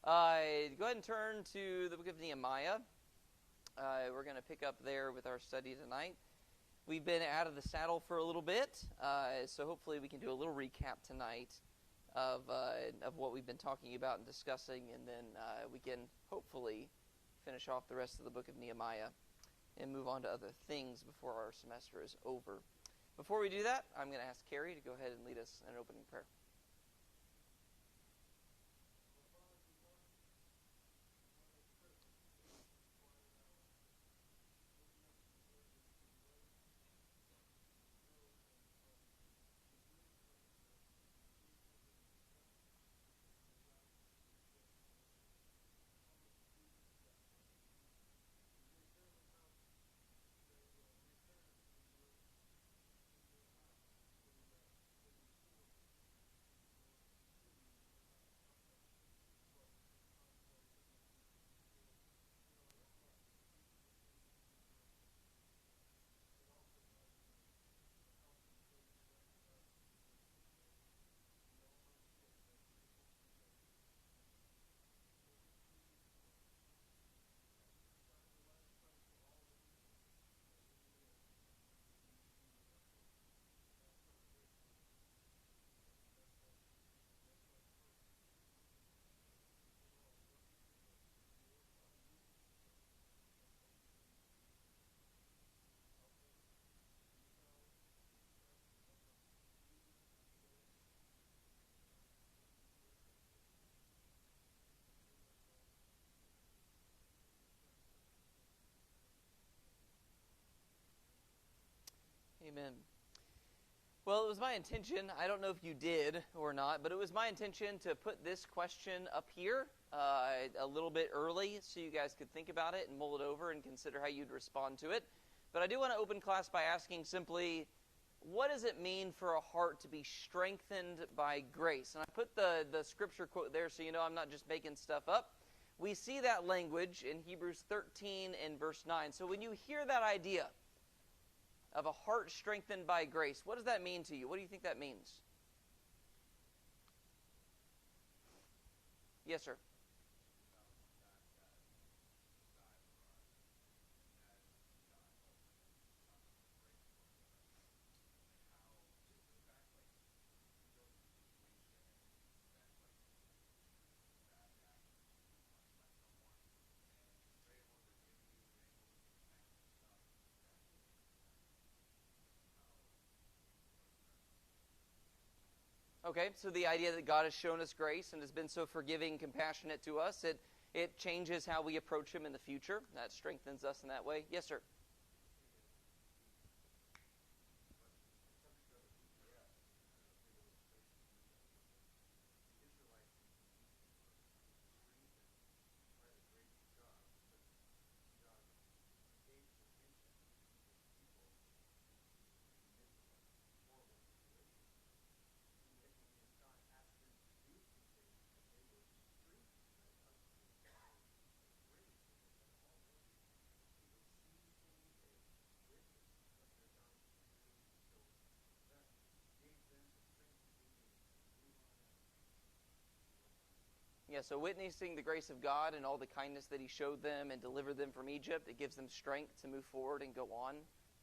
Go ahead and turn to the book of Nehemiah. We're going to pick up there with our study tonight. We've been out of the saddle for a little bit, so hopefully we can do a little recap tonight of what we've been talking about and discussing, and then we can hopefully finish off the rest of the book of Nehemiah and move on to other things before our semester is over. Before we do that, I'm going to ask Carrie to go ahead and lead us in an opening prayer. Amen. Well, it was my intention, I don't know if you did or not, but it was my intention to put this question up here a little bit early so you guys could think about it and mull it over and consider how you'd respond to it. But I do want to open class by asking simply, what does it mean for a heart to be strengthened by grace? And I put the scripture quote there so you know I'm not just making stuff up. We see that language in Hebrews 13 and verse 9. So when you hear that idea of a heart strengthened by grace, what does that mean to you? What do you think that means? Yes, sir. Okay, so the idea that God has shown us grace and has been so forgiving, compassionate to us, it changes how we approach Him in the future. That strengthens us in that way. Yes, sir. Yeah, so witnessing the grace of God and all the kindness that He showed them and delivered them from Egypt, it gives them strength to move forward and go on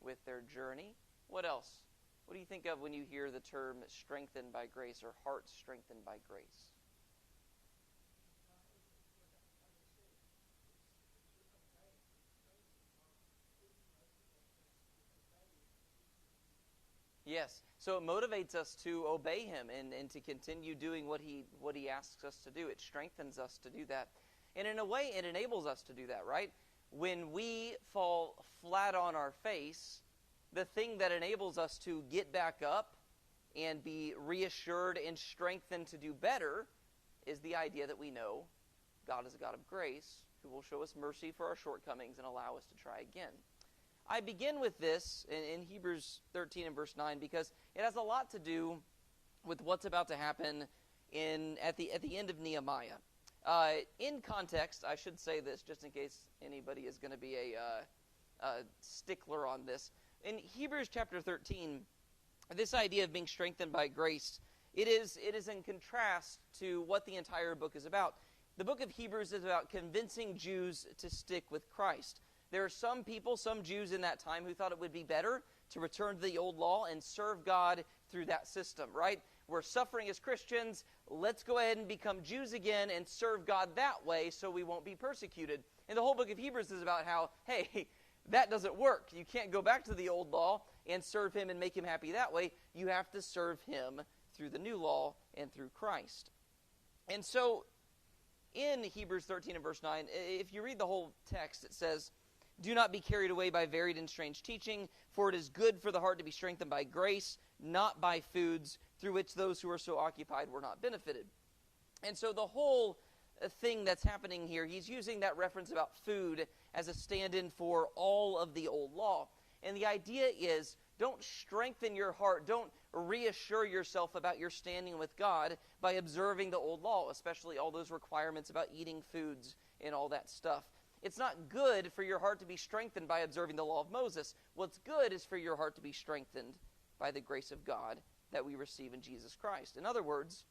with their journey. What else? What do you think of when you hear the term strengthened by grace or heart strengthened by grace? Yes, so it motivates us to obey Him and to continue doing what He asks us to do. It strengthens us to do that. And in a way, it enables us to do that, right? When we fall flat on our face, the thing that enables us to get back up and be reassured and strengthened to do better is the idea that we know God is a God of grace who will show us mercy for our shortcomings and allow us to try again. I begin with this in Hebrews 13 and verse 9 because it has a lot to do with what's about to happen at the end of Nehemiah. In context, I should say this just in case anybody is going to be a stickler on this. In Hebrews chapter 13, this idea of being strengthened by grace, it is in contrast to what the entire book is about. The book of Hebrews is about convincing Jews to stick with Christ. There are some people, some Jews in that time, who thought it would be better to return to the old law and serve God through that system, right? We're suffering as Christians. Let's go ahead and become Jews again and serve God that way so we won't be persecuted. And the whole book of Hebrews is about how, hey, that doesn't work. You can't go back to the old law and serve Him and make Him happy that way. You have to serve Him through the new law and through Christ. And so, in Hebrews 13 and verse 9, if you read the whole text, it says, "Do not be carried away by varied and strange teaching, for it is good for the heart to be strengthened by grace, not by foods, through which those who are so occupied were not benefited." And so the whole thing that's happening here, he's using that reference about food as a stand-in for all of the old law. And the idea is, don't strengthen your heart, don't reassure yourself about your standing with God by observing the old law, especially all those requirements about eating foods and all that stuff. It's not good for your heart to be strengthened by observing the law of Moses. What's good is for your heart to be strengthened by the grace of God that we receive in Jesus Christ. In other words,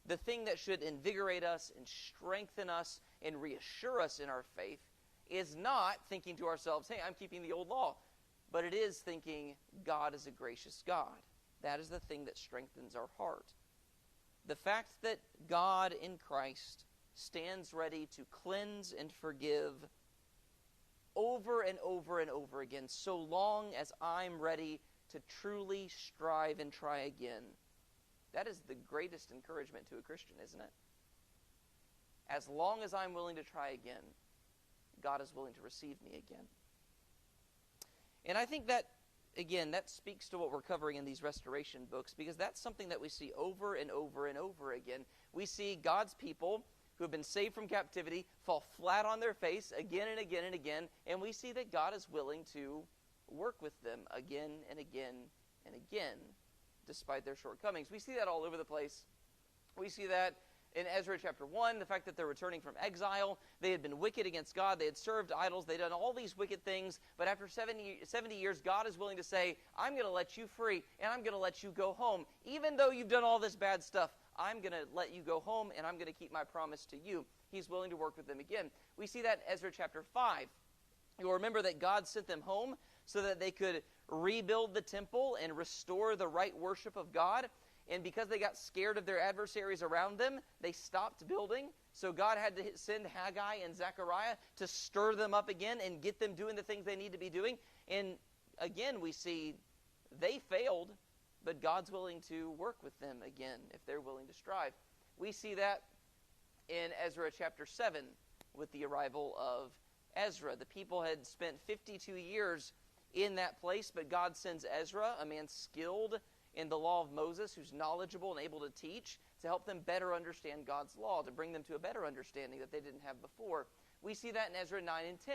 the thing that should invigorate us and strengthen us and reassure us in our faith is not thinking to ourselves, hey, I'm keeping the old law. But it is thinking God is a gracious God. That is the thing that strengthens our heart. The fact that God in Christ stands ready to cleanse and forgive over and over and over again, so long as I'm ready to truly strive and try again. That is the greatest encouragement to a Christian, isn't it? As long as I'm willing to try again, God is willing to receive me again. And I think that, again, that speaks to what we're covering in these restoration books, because that's something that we see over and over and over again. We see God's people who have been saved from captivity fall flat on their face again and again and again, and we see that God is willing to work with them again and again and again, despite their shortcomings. We see that all over the place. We see that in Ezra chapter 1, the fact that they're returning from exile. They had been wicked against God. They had served idols. They had done all these wicked things. But after 70 years, God is willing to say, I'm going to let you free, and I'm going to let you go home. Even though you've done all this bad stuff, I'm going to let you go home, and I'm going to keep my promise to you. He's willing to work with them again. We see that in Ezra chapter 5. You'll remember that God sent them home so that they could rebuild the temple and restore the right worship of God. And because they got scared of their adversaries around them, they stopped building. So God had to send Haggai and Zechariah to stir them up again and get them doing the things they need to be doing. And again, we see they failed, but God's willing to work with them again if they're willing to strive. We see that in Ezra chapter 7 with the arrival of Ezra. The people had spent 52 years in that place, but God sends Ezra, a man skilled in the law of Moses, who's knowledgeable and able to teach, to help them better understand God's law, to bring them to a better understanding that they didn't have before. We see that in Ezra 9 and 10.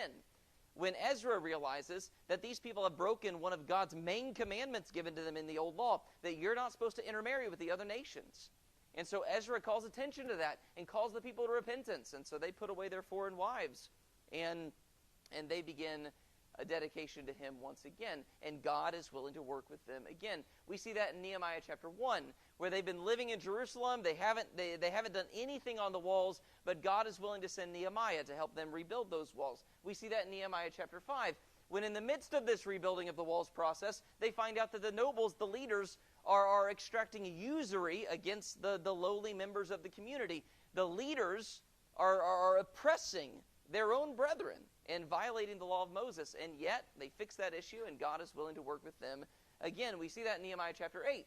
When Ezra realizes that these people have broken one of God's main commandments given to them in the old law, that you're not supposed to intermarry with the other nations. And so Ezra calls attention to that and calls the people to repentance. And so they put away their foreign wives, and they begin a dedication to him once again, and God is willing to work with them again. We see that in Nehemiah chapter 1, where they've been living in Jerusalem. They haven't done anything on the walls, but God is willing to send Nehemiah to help them rebuild those walls. We see that in Nehemiah chapter 5, when in the midst of this rebuilding of the walls process, they find out that the nobles, the leaders, are extracting usury against the lowly members of the community. The leaders are oppressing their own brethren and violating the law of Moses, and yet they fix that issue, and God is willing to work with them again. We see that in Nehemiah chapter 8,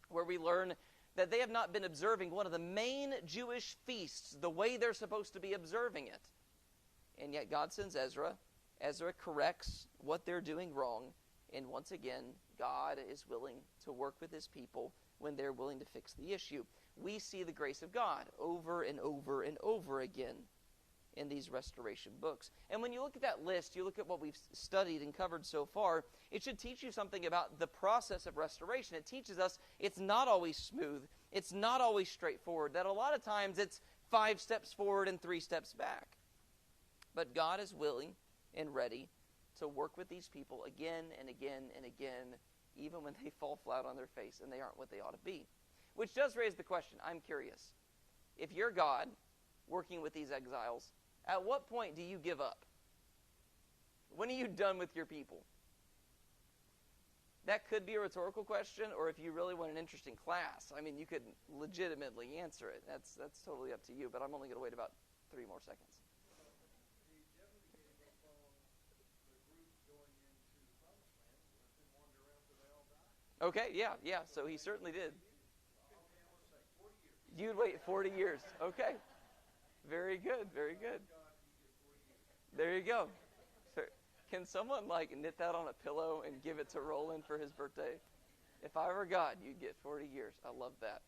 where we learn that they have not been observing one of the main Jewish feasts the way they're supposed to be observing it. And yet God sends Ezra. Ezra corrects what they're doing wrong, and once again, God is willing to work with his people when they're willing to fix the issue. We see the grace of God over and over and over again in these restoration books. And when you look at that list, you look at what we've studied and covered so far, it should teach you something about the process of restoration. It teaches us it's not always smooth, it's not always straightforward, that a lot of times it's 5 steps forward and 3 steps back. But God is willing and ready to work with these people again and again and again, even when they fall flat on their face and they aren't what they ought to be. Which does raise the question, I'm curious, if you're God working with these exiles, at what point do you give up? When are you done with your people? That could be a rhetorical question, or if you really want an interesting class, I mean, you could legitimately answer it. That's totally up to you, but I'm only going to wait about 3 more seconds. Okay, yeah, so he certainly did. You'd wait 40 years. Okay. Very good. There you go. Can someone knit that on a pillow and give it to Roland for his birthday? If I were God, you'd get 40 years. I love that.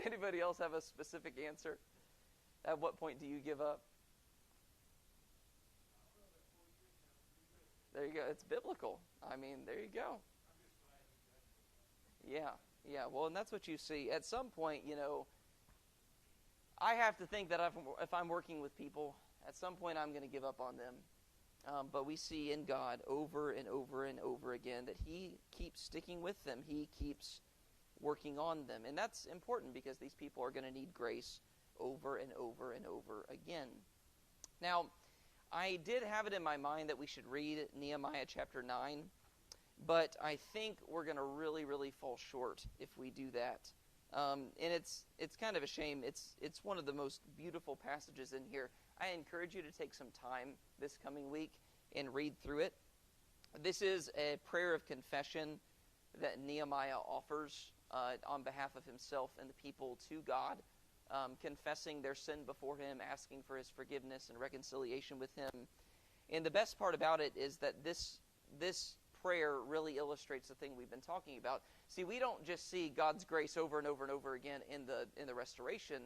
Anybody else have a specific answer? At what point do you give up? There you go. It's biblical. I mean, there you go. Yeah. Well, and that's what you see. At some point, I have to think that if I'm working with people, at some point I'm going to give up on them. But we see in God over and over and over again that He keeps sticking with them. He keeps working on them. And that's important because these people are going to need grace over and over and over again. Now, I did have it in my mind that we should read Nehemiah chapter 9, but I think we're going to really, really fall short if we do that. And it's kind of a shame. It's one of the most beautiful passages in here. I encourage you to take some time this coming week and read through it. This is a prayer of confession that Nehemiah offers on behalf of himself and the people to God, confessing their sin before Him, asking for His forgiveness and reconciliation with Him. And the best part about it is that this prayer really illustrates the thing we've been talking about. See, we don't just see God's grace over and over and over again in the restoration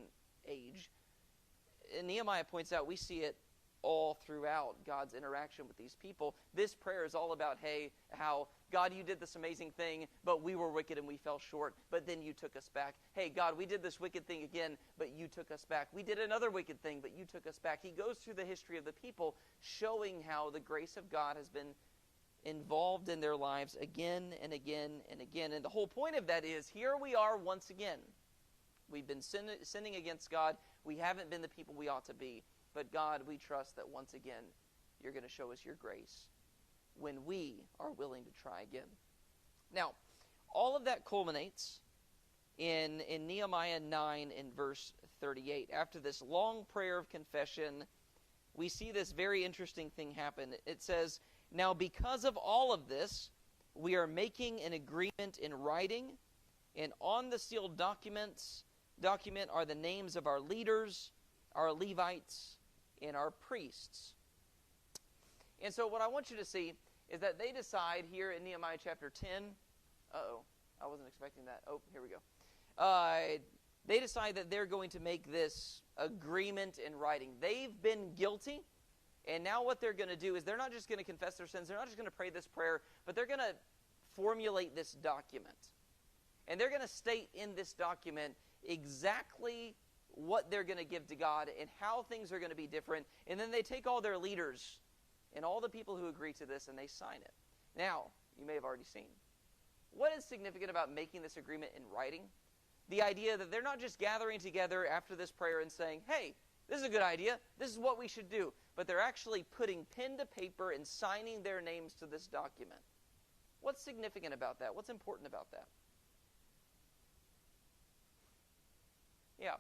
age. And Nehemiah points out we see it all throughout God's interaction with these people. This prayer is all about, how, God, you did this amazing thing, but we were wicked and we fell short, but then you took us back. Hey, God, we did this wicked thing again, but you took us back. We did another wicked thing, but you took us back. He goes through the history of the people, showing how the grace of God has been involved in their lives again and again and again. And the whole point of that is, here we are once again. We've been sinning against God. We haven't been the people we ought to be. But God, we trust that once again, you're going to show us your grace when we are willing to try again. Now, all of that culminates in Nehemiah 9 in verse 38. After this long prayer of confession, we see this very interesting thing happen. It says, now because of all of this, we are making an agreement in writing, and on the sealed document are the names of our leaders, our Levites, and our priests. And so what I want you to see is that they decide here in Nehemiah chapter 10, I wasn't expecting that. Oh, here we go. They decide that they're going to make this agreement in writing. They've been guilty, and now what they're going to do is they're not just going to confess their sins, they're not just going to pray this prayer, but they're going to formulate this document. And they're going to state in this document exactly what they're going to give to God and how things are going to be different. And then they take all their leaders and all the people who agree to this and they sign it. Now, you may have already seen. What is significant about making this agreement in writing? The idea that they're not just gathering together after this prayer and saying, hey, this is a good idea, this is what we should do. But they're actually putting pen to paper and signing their names to this document. What's significant about that? What's important about that? Yeah.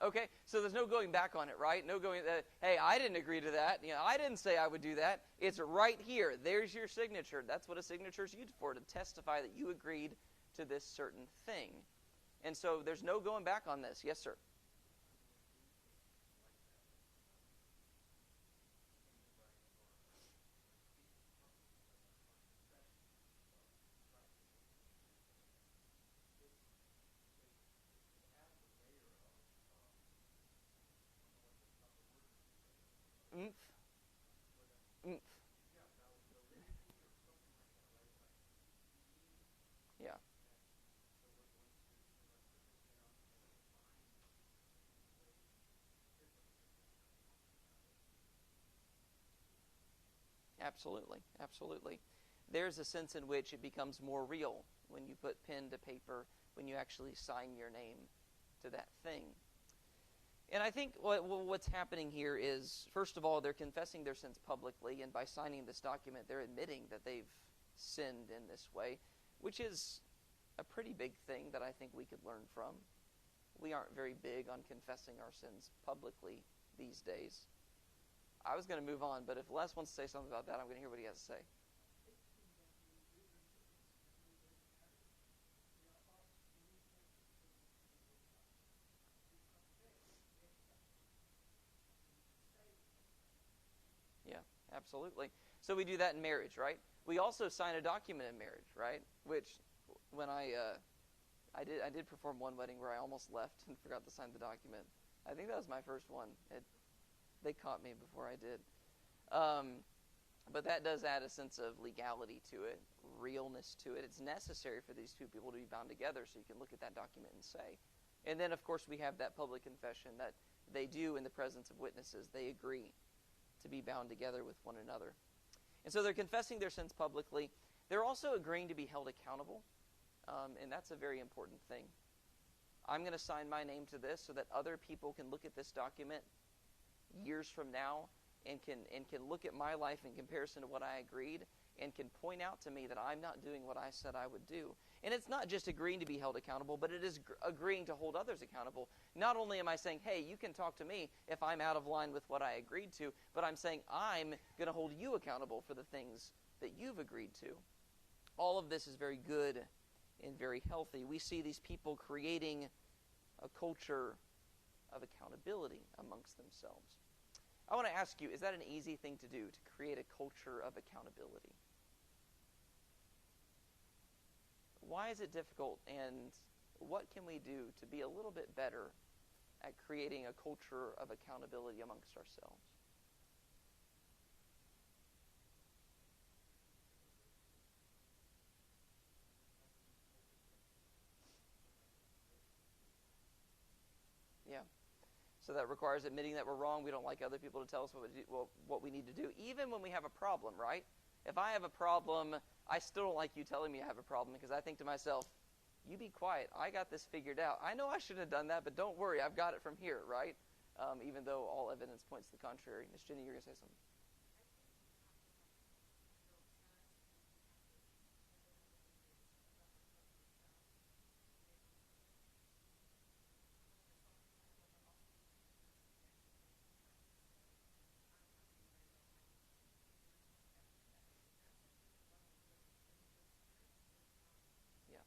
Okay, so there's no going back on it, right? No going, hey, I didn't agree to that. I didn't say I would do that. It's right here. There's your signature. That's what a signature is used for, to testify that you agreed to this certain thing. And so there's no going back on this. Yes, sir. Oomph. Oomph. Yeah. Absolutely. Absolutely. There's a sense in which it becomes more real when you put pen to paper when you actually sign your name to that thing. And I think what's happening here is, first of all, they're confessing their sins publicly, and by signing this document, they're admitting that they've sinned in this way, which is a pretty big thing that I think we could learn from. We aren't very big on confessing our sins publicly these days. I was going to move on, but if Les wants to say something about that, I'm going to hear what he has to say. Yeah, absolutely. So we do that in marriage, right? We also sign a document in marriage, right? Which, when I did perform one wedding where I almost left and forgot to sign the document. I think that was my first one. They caught me before I did. But that does add a sense of legality to it, realness to it. It's necessary for these two people to be bound together so you can look at that document and say. And then, of course, we have that public confession that they do in the presence of witnesses. They agree to be bound together with one another. And so they're confessing their sins publicly. They're also agreeing to be held accountable, and that's a very important thing. I'm going to sign my name to this so that other people can look at this document years from now and can look at my life in comparison to what I agreed and can point out to me that I'm not doing what I said I would do. And it's not just agreeing to be held accountable, but it is agreeing to hold others accountable. Not only am I saying, hey, you can talk to me if I'm out of line with what I agreed to, but I'm saying I'm going to hold you accountable for the things that you've agreed to. All of this is very good and very healthy. We see these people creating a culture of accountability amongst themselves. I want to ask you, is that an easy thing to do, to create a culture of accountability? Why is it difficult, and what can we do to be a little bit better at creating a culture of accountability amongst ourselves? Yeah. So that requires admitting that we're wrong. We don't like other people to tell us what we need to do, even when we have a problem, right? If I have a problem, I still don't like you telling me I have a problem, because I think to myself, you be quiet. I got this figured out. I know I shouldn't have done that, but don't worry. I've got it from here, right? Even though all evidence points to the contrary. Miss Jenny, you're going to say something. Yeah.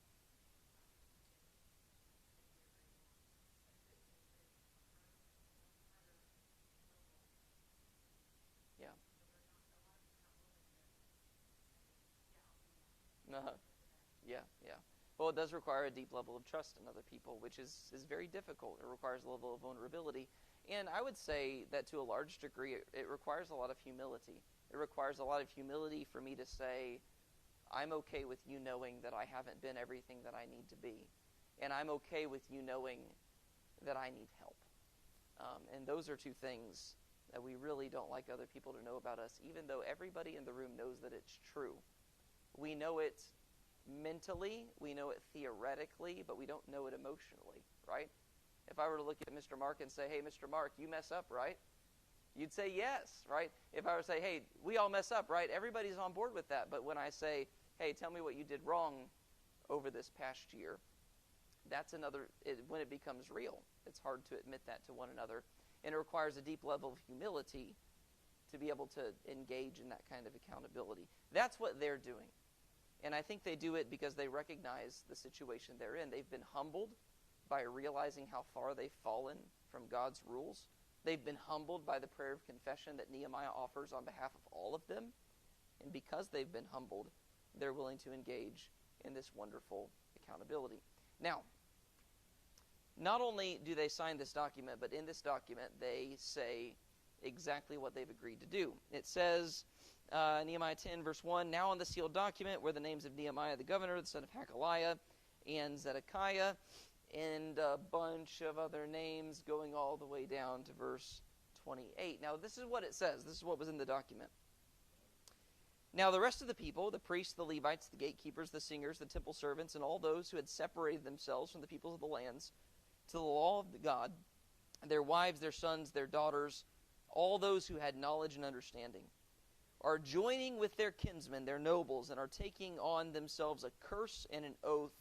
Yeah. Uh-huh. Yeah, yeah. Well, it does require a deep level of trust in other people, which is very difficult. It requires a level of vulnerability. And I would say that to a large degree, it requires a lot of humility. It requires a lot of humility for me to say, I'm okay with you knowing that I haven't been everything that I need to be. And I'm okay with you knowing that I need help. And those are two things that we really don't like other people to know about us, even though everybody in the room knows that it's true. We know it mentally, we know it theoretically, but we don't know it emotionally, right? If I were to look at Mr. Mark and say, hey, Mr. Mark, you mess up, right? You'd say yes, right? If I were to say, hey, we all mess up, right? Everybody's on board with that. But when I say, hey, tell me what you did wrong over this past year, that's when it becomes real. It's hard to admit that to one another. And it requires a deep level of humility to be able to engage in that kind of accountability. That's what they're doing. And I think they do it because they recognize the situation they're in. They've been humbled by realizing how far they've fallen from God's rules. They've been humbled by the prayer of confession that Nehemiah offers on behalf of all of them. And because they've been humbled, they're willing to engage in this wonderful accountability. Now, not only do they sign this document, but in this document they say exactly what they've agreed to do. It says, Nehemiah 10, verse 1, now on the sealed document were the names of Nehemiah the governor, the son of Hakaliah, and Zedekiah, and a bunch of other names going all the way down to verse 28. Now, this is what it says. This is what was in the document. Now the rest of the people, the priests, the Levites, the gatekeepers, the singers, the temple servants, and all those who had separated themselves from the peoples of the lands to the law of God, their wives, their sons, their daughters, all those who had knowledge and understanding, are joining with their kinsmen, their nobles, and are taking on themselves a curse and an oath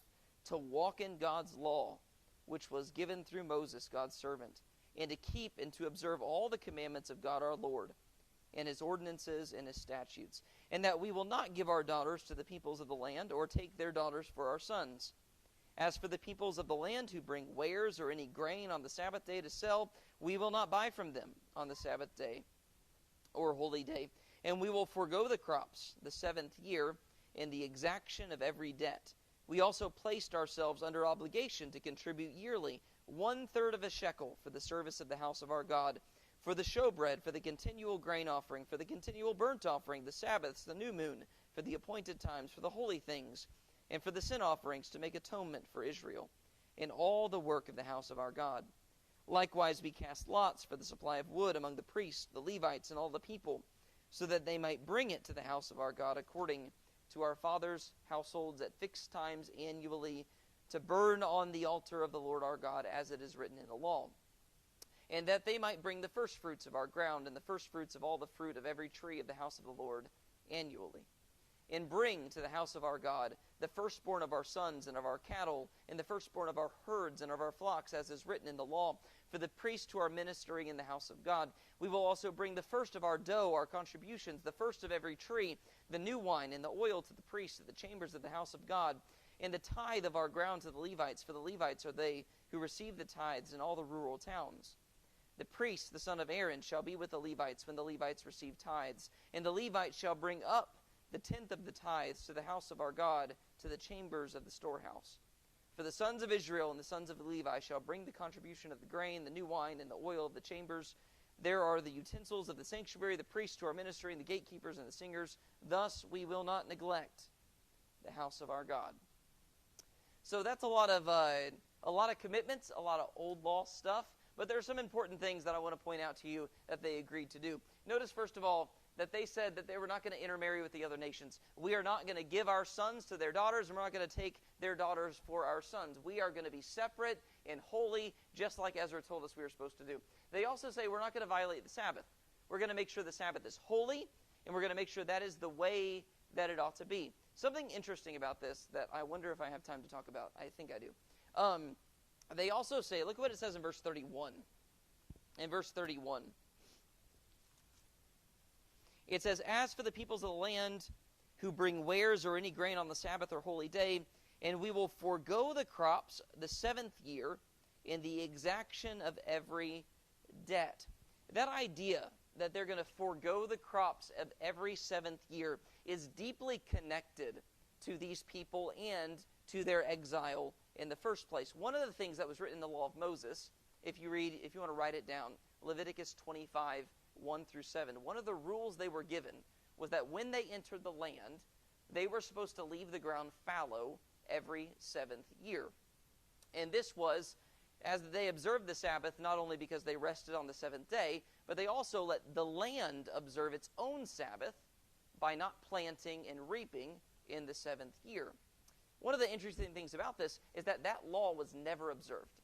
to walk in God's law, which was given through Moses, God's servant, and to keep and to observe all the commandments of God our Lord, and his ordinances and his statutes, and that we will not give our daughters to the peoples of the land, or take their daughters for our sons. As for the peoples of the land who bring wares or any grain on the Sabbath day to sell, we will not buy from them on the Sabbath day or holy day, and we will forego the crops the 7th year in the exaction of every debt. We also placed ourselves under obligation to contribute yearly 1/3 of a shekel for the service of the house of our God, for the showbread, for the continual grain offering, for the continual burnt offering, the Sabbaths, the new moon, for the appointed times, for the holy things, and for the sin offerings, to make atonement for Israel, in all the work of the house of our God. Likewise we cast lots for the supply of wood among the priests, the Levites, and all the people, so that they might bring it to the house of our God according to our fathers' households at fixed times annually, to burn on the altar of the Lord our God, as it is written in the law. And that they might bring the firstfruits of our ground, and the firstfruits of all the fruit of every tree of the house of the Lord annually. And bring to the house of our God the firstborn of our sons and of our cattle, and the firstborn of our herds and of our flocks, as is written in the law, for the priests who are ministering in the house of God. We will also bring the first of our dough, our contributions, the first of every tree, the new wine and the oil to the priests of the chambers of the house of God, and the tithe of our ground to the Levites, for the Levites are they who receive the tithes in all the rural towns. The priest, the son of Aaron, shall be with the Levites when the Levites receive tithes, and the Levites shall bring up the 10th of the tithes to the house of our God, to the chambers of the storehouse. For the sons of Israel and the sons of Levi shall bring the contribution of the grain, the new wine, and the oil of the chambers. There are the utensils of the sanctuary, the priests who are ministering, the gatekeepers, and the singers. Thus we will not neglect the house of our God. So that's a lot of commitments, a lot of old law stuff. But there are some important things that I want to point out to you that they agreed to do. Notice, first of all, that they said that they were not going to intermarry with the other nations. We are not going to give our sons to their daughters, and we're not going to take their daughters for our sons. We are going to be separate and holy, just like Ezra told us we were supposed to do. They also say we're not going to violate the Sabbath. We're going to make sure the Sabbath is holy, and we're going to make sure that is the way that it ought to be. Something interesting about this that I wonder if I have time to talk about. I think I do. They also say, look what it says in verse 31. In verse 31. It says, as for the peoples of the land who bring wares or any grain on the Sabbath or holy day, and we will forego the crops the 7th year in the exaction of every debt. That idea that they're going to forego the crops of every 7th year is deeply connected to these people and to their exile in the first place. One of the things that was written in the law of Moses, if you want to write it down, Leviticus 25, 1 through 7, one of the rules they were given was that when they entered the land, they were supposed to leave the ground fallow every 7th year. And this was, as they observed the Sabbath, not only because they rested on the 7th day, but they also let the land observe its own Sabbath by not planting and reaping in the 7th year. One of the interesting things about this is that that law was never observed.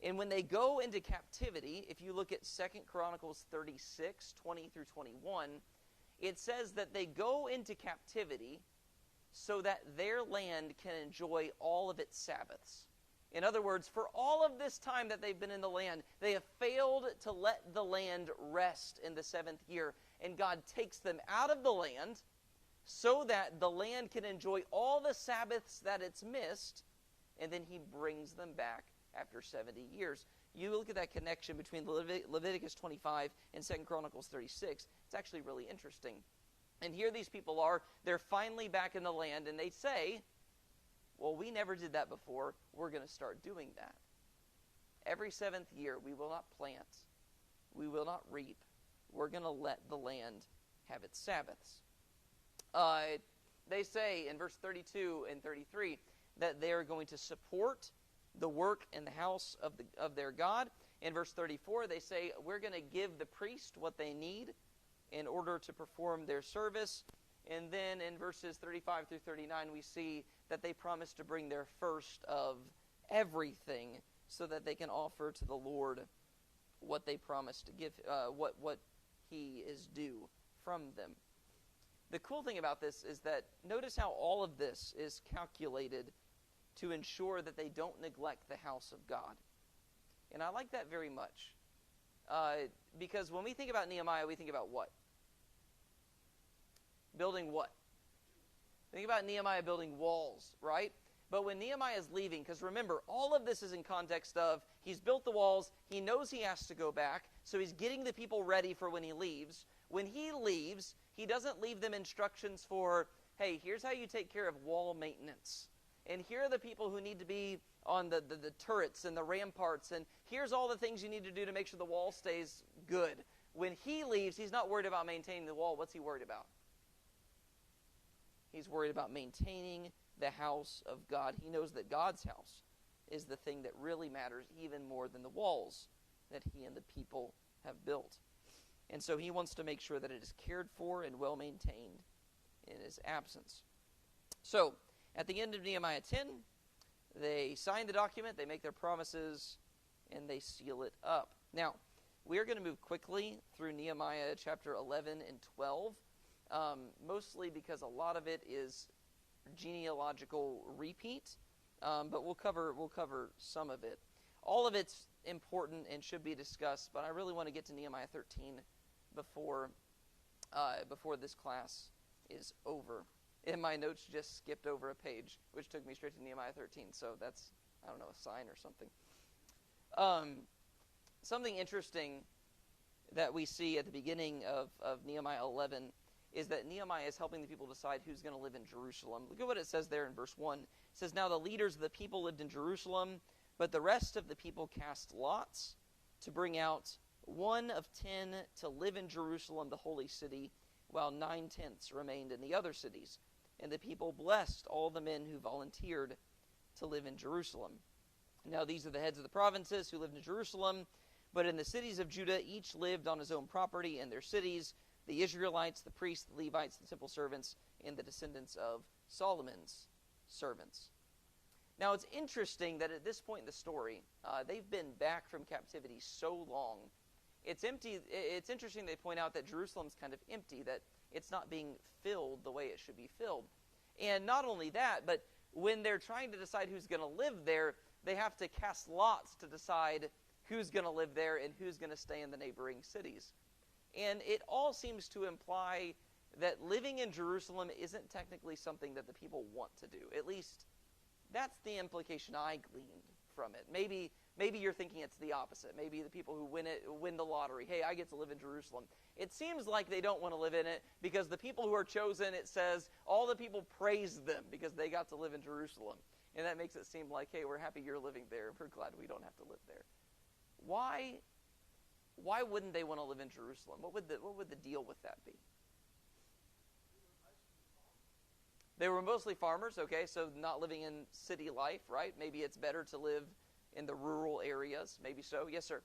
And when they go into captivity, if you look at 2 Chronicles 36, 20 through 21, it says that they go into captivity so that their land can enjoy all of its Sabbaths. In other words, for all of this time that they've been in the land, they have failed to let the land rest in the 7th year. And God takes them out of the land so that the land can enjoy all the Sabbaths that it's missed, and then he brings them back after 70 years. You look at that connection between Leviticus 25 and 2 Chronicles 36. It's actually really interesting. And here these people are. They're finally back in the land, and they say, well, we never did that before. We're going to start doing that. Every 7th year, we will not plant. We will not reap. We're going to let the land have its Sabbaths. They say in verse 32 and 33 that they are going to support the work in the house of their God. In verse 34, they say, we're going to give the priest what they need in order to perform their service. And then in verses 35 through 39, we see that they promise to bring their first of everything so that they can offer to the Lord what they promised to give, what he is due from them. The cool thing about this is that notice how all of this is calculated to ensure that they don't neglect the house of God. And I like that very much. Because when we think about Nehemiah, we think about what? Building what? Think about Nehemiah building walls, right? But when Nehemiah is leaving, because remember, all of this is in context of he's built the walls, he knows he has to go back, so he's getting the people ready for when he leaves. When he leaves, he doesn't leave them instructions for, hey, here's how you take care of wall maintenance. And here are the people who need to be on the turrets and the ramparts, and here's all the things you need to do to make sure the wall stays good. When he leaves, he's not worried about maintaining the wall. What's he worried about? He's worried about maintaining the house of God. He knows that God's house is the thing that really matters even more than the walls that he and the people have built. And so he wants to make sure that it is cared for and well maintained in his absence. So, at the end of Nehemiah 10, they sign the document, they make their promises, and they seal it up. Now, we are going to move quickly through Nehemiah chapter 11 and 12, mostly because a lot of it is genealogical repeat, but we'll cover some of it. All of it's important and should be discussed, but I really want to get to Nehemiah 13 before this class is over. And my notes just skipped over a page, which took me straight to Nehemiah 13. So that's, I don't know, a sign or something. Something interesting that we see at the beginning of Nehemiah 11 is that Nehemiah is helping the people decide who's going to live in Jerusalem. Look at what it says there in verse 1. It says, "Now the leaders of the people lived in Jerusalem, but the rest of the people cast lots to bring out 1 of 10 to live in Jerusalem, the holy city, while 9/10 remained in the other cities. And the people blessed all the men who volunteered to live in Jerusalem. Now these are the heads of the provinces who lived in Jerusalem, but in the cities of Judah each lived on his own property in their cities, the Israelites, the priests, the Levites, the temple servants, and the descendants of Solomon's servants." Now it's interesting that at this point in the story, they've been back from captivity so long. It's empty. It's interesting they point out that Jerusalem's kind of empty, that it's not being filled the way it should be filled. And not only that, but when they're trying to decide who's going to live there, they have to cast lots to decide who's going to live there and who's going to stay in the neighboring cities. And it all seems to imply that living in Jerusalem isn't technically something that the people want to do. At least that's the implication I gleaned from it. Maybe you're thinking it's the opposite. Maybe the people who win the lottery, hey, I get to live in Jerusalem. It seems like they don't want to live in it because the people who are chosen, it says, all the people praise them because they got to live in Jerusalem. And that makes it seem like, hey, we're happy you're living there. We're glad we don't have to live there. Why wouldn't they want to live in Jerusalem? What would the deal with that be? They were mostly farmers, okay, so not living in city life, right? Maybe it's better to live in the rural areas. Maybe so. Yes, sir.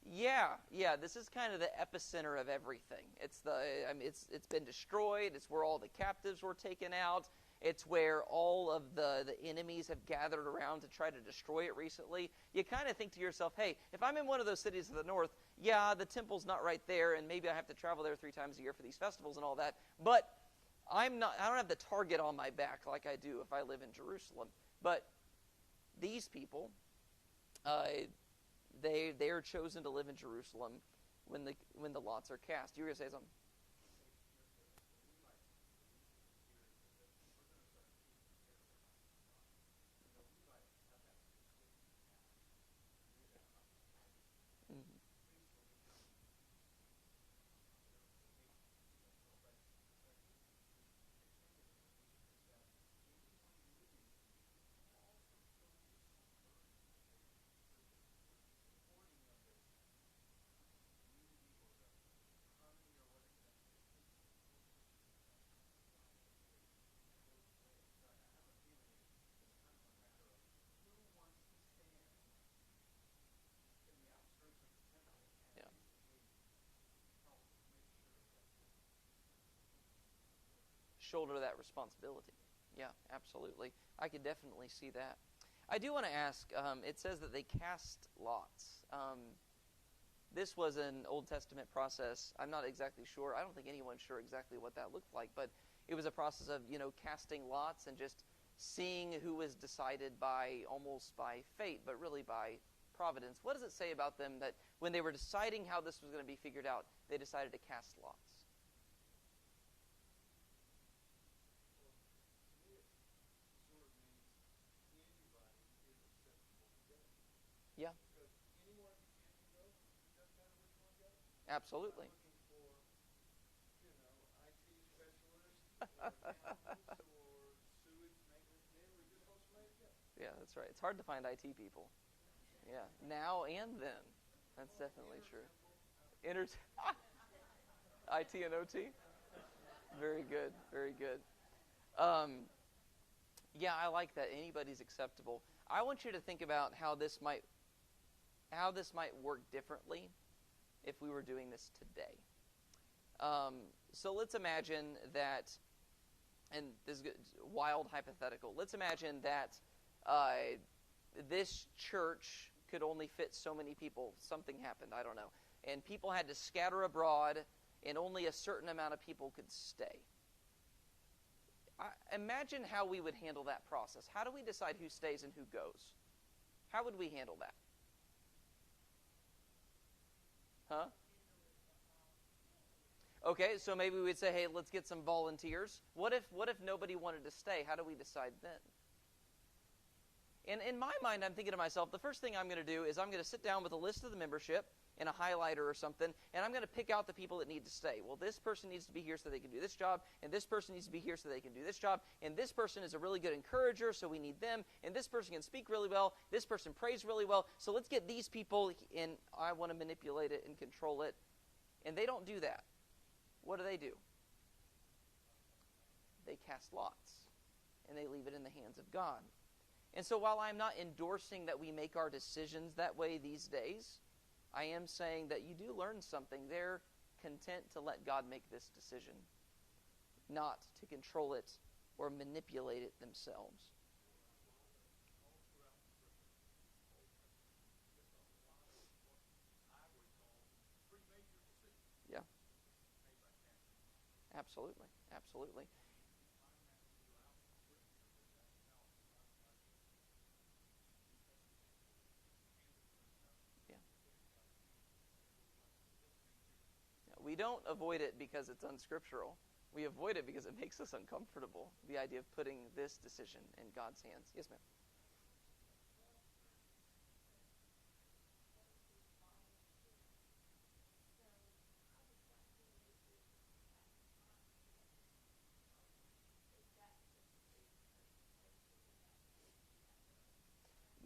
Yeah. This is kind of the epicenter of everything. It's been destroyed. It's where all the captives were taken out. It's where all of the enemies have gathered around to try to destroy it recently. You kind of think to yourself, hey, if I'm in one of those cities of the north, yeah, the temple's not right there, and maybe I have to travel there 3 times a year for these festivals and all that, but I don't have the target on my back like I do if I live in Jerusalem. But these people, they are chosen to live in Jerusalem when the lots are cast. You were going to say something? shoulder that responsibility. Yeah, absolutely. I could definitely see that. I do want to ask, it says that they cast lots. This was an Old Testament process. I'm not exactly sure. I don't think anyone's sure exactly what that looked like, but it was a process of, casting lots and just seeing who was decided almost by fate, but really by providence. What does it say about them that when they were deciding how this was going to be figured out, they decided to cast lots? Yeah. Absolutely. Yeah, that's right. It's hard to find IT people. Yeah, now and then. That's definitely true. IT and OT? Very good, very good. Yeah, I like that. Anybody's acceptable. I want you to think about how this might work differently if we were doing this today. So let's imagine that, and this is wild hypothetical. Let's imagine that this church could only fit so many people. Something happened, I don't know. And people had to scatter abroad, and only a certain amount of people could stay. Imagine how we would handle that process. How do we decide who stays and who goes? How would we handle that? Huh? Okay, so maybe we'd say, hey, let's get some volunteers. What if nobody wanted to stay? How do we decide then? And in my mind, I'm thinking to myself, the first thing I'm going to do is I'm going to sit down with a list of the membership and a highlighter or something, and I'm going to pick out the people that need to stay. Well, this person needs to be here so they can do this job, and this person needs to be here so they can do this job, and this person is a really good encourager, so we need them, and this person can speak really well, this person prays really well, so let's get these people, and I want to manipulate it and control it. And they don't do that. What do? They cast lots, and they leave it in the hands of God. And so while I'm not endorsing that we make our decisions that way these days, I am saying that you do learn something. They're content to let God make this decision, not to control it or manipulate it themselves. Yeah. Absolutely. Absolutely. Yeah. We don't avoid it because it's unscriptural. We avoid it because it makes us uncomfortable. The idea of putting this decision in God's hands. Yes, ma'am.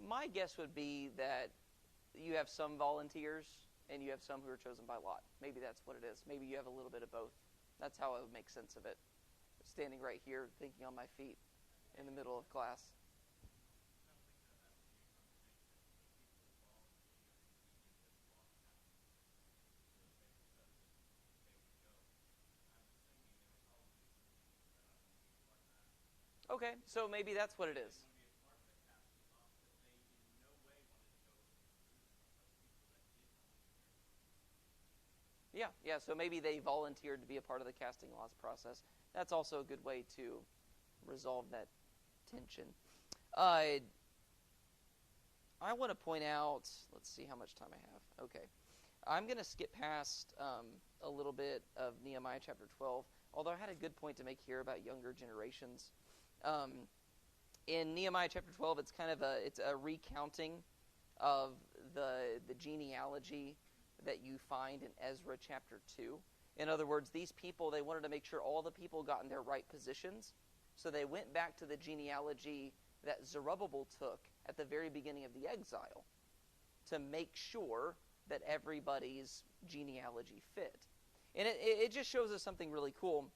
My guess would be that you have some volunteers and you have some who are chosen by lot. Maybe that's what it is. Maybe you have a little bit of both. That's how I would make sense of it. Standing right here, thinking on my feet in the middle of class. Okay, so maybe that's what it is. Yeah, so maybe they volunteered to be a part of the casting lots process. That's also a good way to resolve that tension. I want to point out, let's see how much time I have. Okay. I'm going to skip past a little bit of Nehemiah chapter 12, although I had a good point to make here about younger generations. In Nehemiah chapter 12, it's kind of a recounting of the genealogy that you find in Ezra chapter 2. In other words, these people, they wanted to make sure all the people got in their right positions. So they went back to the genealogy that Zerubbabel took at the very beginning of the exile to make sure that everybody's genealogy fit. And it just shows us something really cool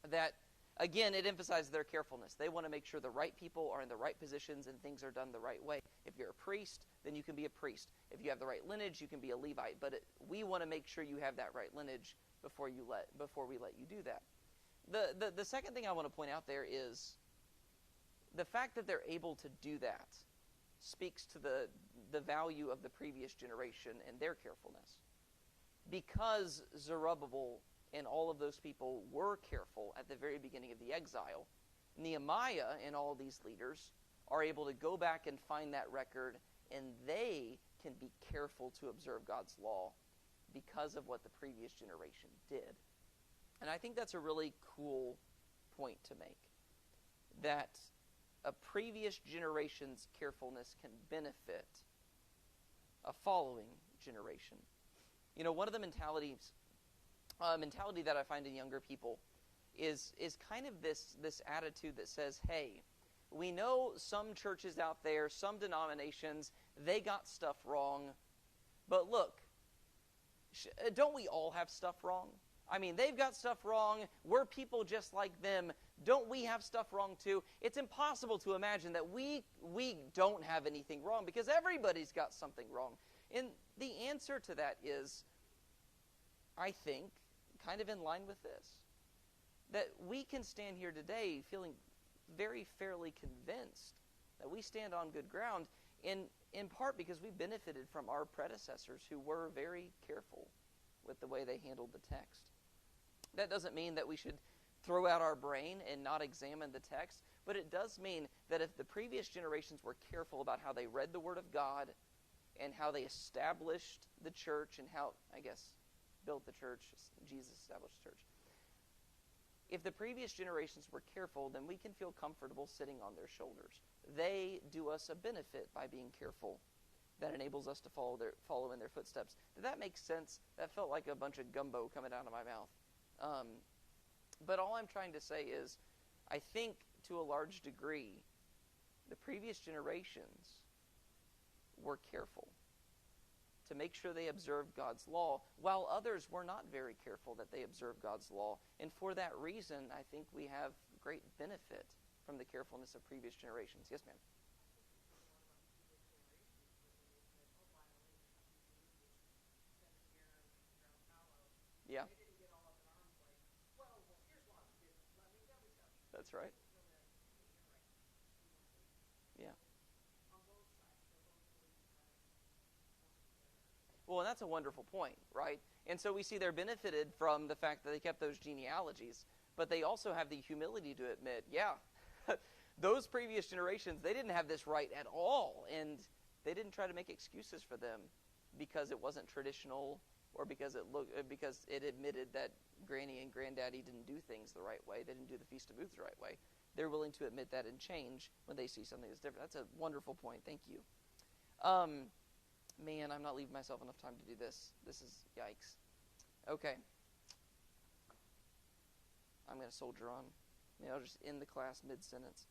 that, again, it emphasizes their carefulness. They want to make sure the right people are in the right positions and things are done the right way. If you're a priest, then you can be a priest. If you have the right lineage, you can be a Levite. But we want to make sure you have that right lineage before we let you do that. The second thing I want to point out there is the fact that they're able to do that speaks to the value of the previous generation and their carefulness. Because Zerubbabel and all of those people were careful at the very beginning of the exile, Nehemiah and all of these leaders are able to go back and find that record, and they can be careful to observe God's law because of what the previous generation did. And I think that's a really cool point to make, that a previous generation's carefulness can benefit a following generation. You know, one of the mentality that I find in younger people is kind of this attitude that says, hey, we know some churches out there, some denominations, they got stuff wrong, but look, don't we all have stuff wrong? I mean, they've got stuff wrong. We're people just like them. Don't we have stuff wrong too? It's impossible to imagine that we don't have anything wrong because everybody's got something wrong. And the answer to that is, I think, kind of in line with this. That we can stand here today feeling very fairly convinced that we stand on good ground, in part because we benefited from our predecessors who were very careful with the way they handled the text. That doesn't mean that we should throw out our brain and not examine the text, but it does mean that if the previous generations were careful about how they read the Word of God and how they established the church and how, I guess, built the church, Jesus established the church. If the previous generations were careful, then we can feel comfortable sitting on their shoulders. They do us a benefit by being careful. That enables us to follow in their footsteps. Did that make sense? That felt like a bunch of gumbo coming out of my mouth. But all I'm trying to say is, I think to a large degree, the previous generations were careful to make sure they observed God's law, while others were not very careful that they observed God's law. And for that reason, I think we have great benefit from the carefulness of previous generations. Yes, ma'am? Yeah. That's right. Yeah. Well, and that's a wonderful point, right? And so we see they're benefited from the fact that they kept those genealogies, but they also have the humility to admit, yeah, those previous generations, they didn't have this right at all, and they didn't try to make excuses for them because it wasn't traditional or because it admitted that Granny and Granddaddy didn't do things the right way. They didn't do the Feast of Booths the right way. They're willing to admit that and change when they see something that's different. That's a wonderful point. Thank you. Man, I'm not leaving myself enough time to do this. This is yikes. Okay. I'm going to soldier on. Maybe I'll just end the class mid-sentence.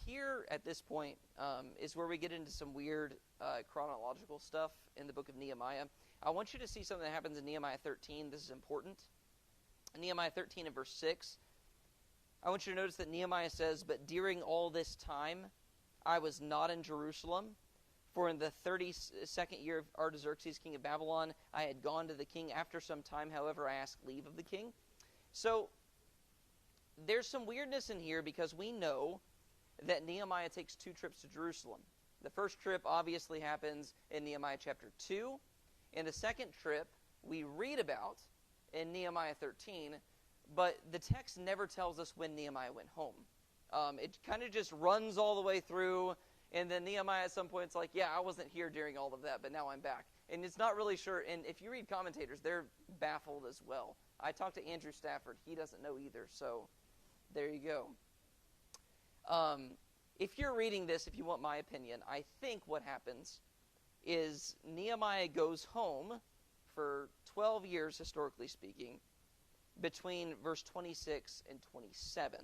Here, at this point, is where we get into some weird chronological stuff in the book of Nehemiah. I want you to see something that happens in Nehemiah 13. This is important. In Nehemiah 13 and verse 6, I want you to notice that Nehemiah says, "But during all this time, I was not in Jerusalem, for in the 32nd year of Artaxerxes, king of Babylon, I had gone to the king. After some time, however, I asked leave of the king." So, there's some weirdness in here because we know that Nehemiah takes 2 trips to Jerusalem. The first trip obviously happens in Nehemiah chapter 2, and the second trip we read about in Nehemiah 13, but the text never tells us when Nehemiah went home. It kind of just runs all the way through, and then Nehemiah at some point is like, yeah, I wasn't here during all of that, but now I'm back. And it's not really sure, and if you read commentators, they're baffled as well. I talked to Andrew Stafford. He doesn't know either, so there you go. If you're reading this, if you want my opinion, I think what happens is Nehemiah goes home for 12 years, historically speaking, between verse 26 and 27.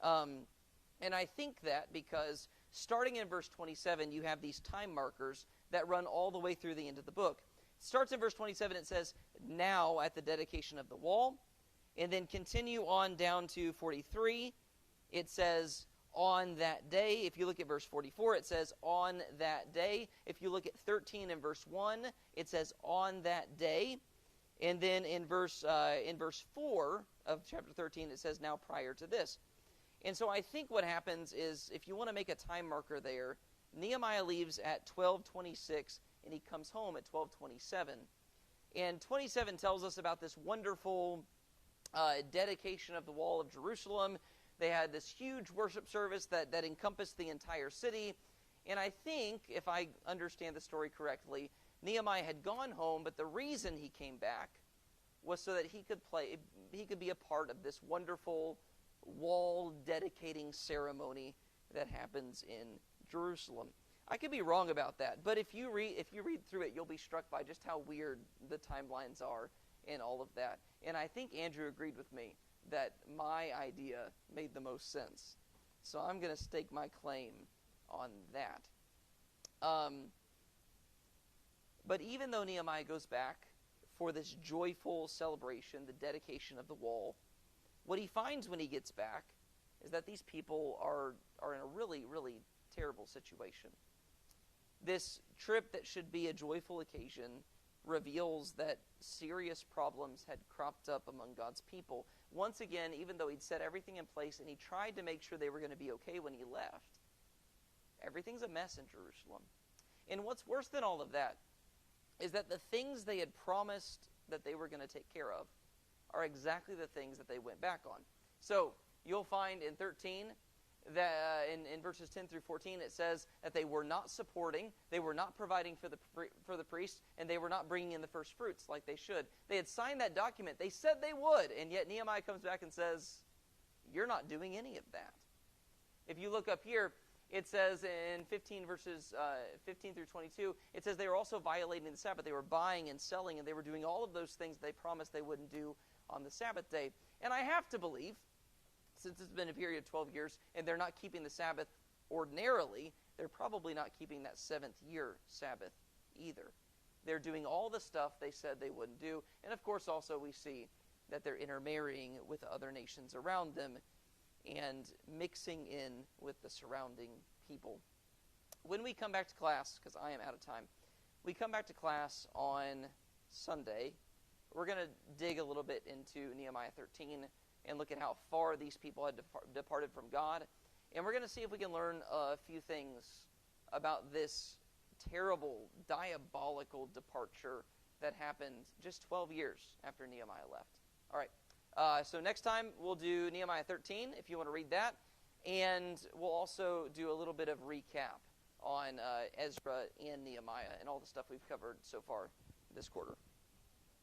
And I think that because starting in verse 27, you have these time markers that run all the way through the end of the book. It starts in verse 27, it says, "Now at the dedication of the wall." And then continue on down to 43, it says, "On that day." If you look at verse 44, it says, "On that day." If you look at 13 and verse 1, it says, "On that day." And then in verse 4 of chapter 13, it says, now prior to this. And so I think what happens is, if you want to make a time marker there, Nehemiah leaves at 12:26, and he comes home at 12:27. And 27 tells us about this wonderful dedication of the wall of Jerusalem. They had this huge worship service that encompassed the entire city. And I think, if I understand the story correctly, Nehemiah had gone home, but the reason he came back was so that he could be a part of this wonderful wall dedicating ceremony that happens in Jerusalem. I could be wrong about that, but if you read through it, you'll be struck by just how weird the timelines are and all of that. And I think Andrew agreed with me that my idea made the most sense. So I'm going to stake my claim on that. But even though Nehemiah goes back for this joyful celebration, the dedication of the wall, what he finds when he gets back is that these people are in a really, really terrible situation. This trip that should be a joyful occasion reveals that serious problems had cropped up among God's people. Once again, even though he'd set everything in place and he tried to make sure they were going to be okay when he left, everything's a mess in Jerusalem. And what's worse than all of that is that the things they had promised that they were going to take care of are exactly the things that they went back on. So you'll find in 13, that in verses 10 through 14, it says that they were not supporting, they were not providing for the priests, and they were not bringing in the first fruits like they should. They had signed that document. They said they would, and yet Nehemiah comes back and says, you're not doing any of that. If you look up here, it says in 15 verses 15 through 22, it says they were also violating the Sabbath. They were buying and selling, and they were doing all of those things they promised they wouldn't do on the Sabbath day. And I have to believe, since it's been a period of 12 years, and they're not keeping the Sabbath ordinarily, they're probably not keeping that seventh year Sabbath either. They're doing all the stuff they said they wouldn't do. And of course also we see that they're intermarrying with other nations around them and mixing in with the surrounding people. When we come back to class, because I am out of time, we come back to class on Sunday, we're going to dig a little bit into Nehemiah 13 and look at how far these people had departed from God. And we're going to see if we can learn a few things about this terrible, diabolical departure that happened just 12 years after Nehemiah left. All right, so next time we'll do Nehemiah 13, if you want to read that. And we'll also do a little bit of recap on Ezra and Nehemiah and all the stuff we've covered so far this quarter.